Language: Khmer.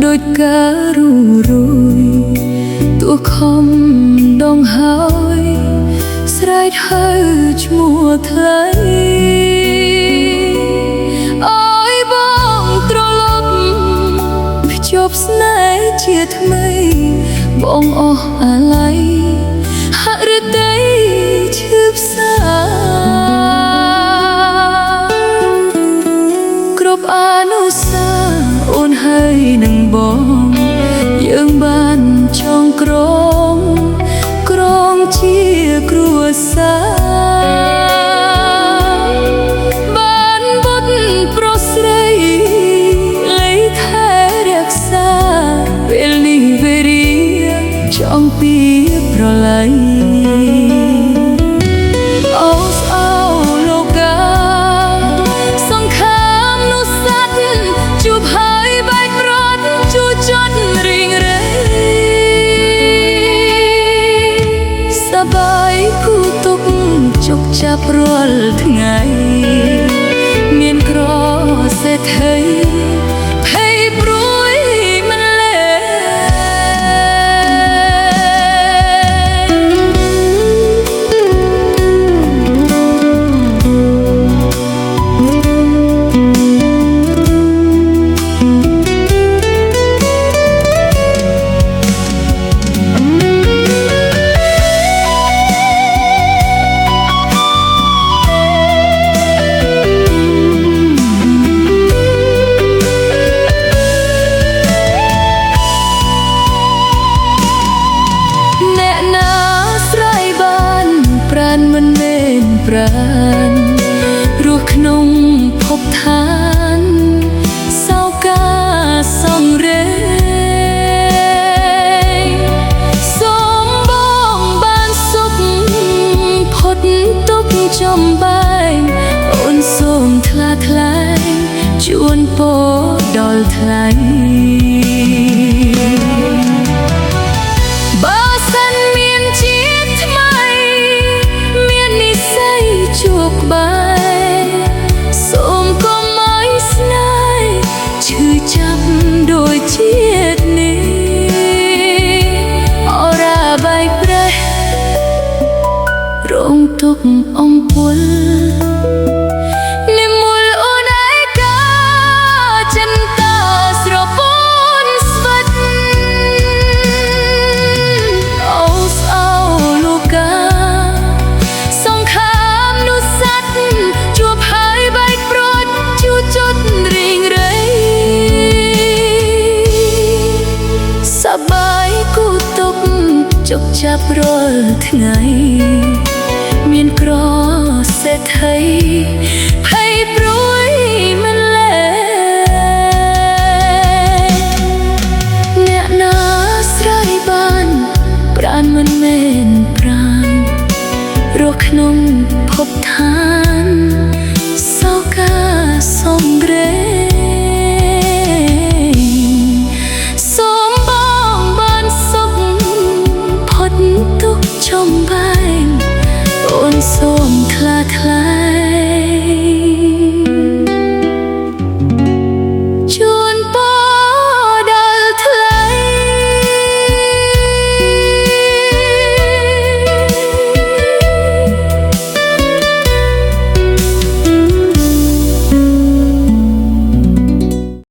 ដូចការរួយទួខំដងហើយស្រែកហើឈ្មោះថ្លៃអើយបងត្រឡប់ភ្ជាប់ស្នេហ៍ជាថ្មីបងអស់អាល័យហាក់ឬតែឈឺផ្សាគ្រប់អនុស្សាវរីយ៍អូនហើយនឹងបងយើងបានចងក្រងជាគ្រួសារបានបុត្រប្រុសស្រីលេថែរក្សាពេលនេះវេរាចង់ពីប្រឡ័យចាប់រាល់ថ្ងៃមានក្រសេដ្ឋីភ័យព្រួយមិនលែមិនមែនប្រាណរស់ក្នុងភពឋានសោកាសង្រេងសូមបងបានសុខផុតទុក្ខចំបែងអូនសូមថ្លាថ្លែងជួនពរដល់ថ្លៃសូមកុំឲ្យស្នេហ៍ឈឺចាប់ដូចជាតិនេះអរ៉ាបែកប្រេះរងទុក្ខអំពុលនិមលអូនឯកាចិនតាស្រពូនស្វិតអូស្អោលោកកាសបាយគូទុកចុកចាប់រាល់ថ្ងៃមានក្រសេដ្ឋីភ័យព្រួយមិនលែអ្នកណាស្រ័យបានប្រាណមិនមែនប្រាណរស់ក្នុងភពឋានសោកាសង្រេចំបែ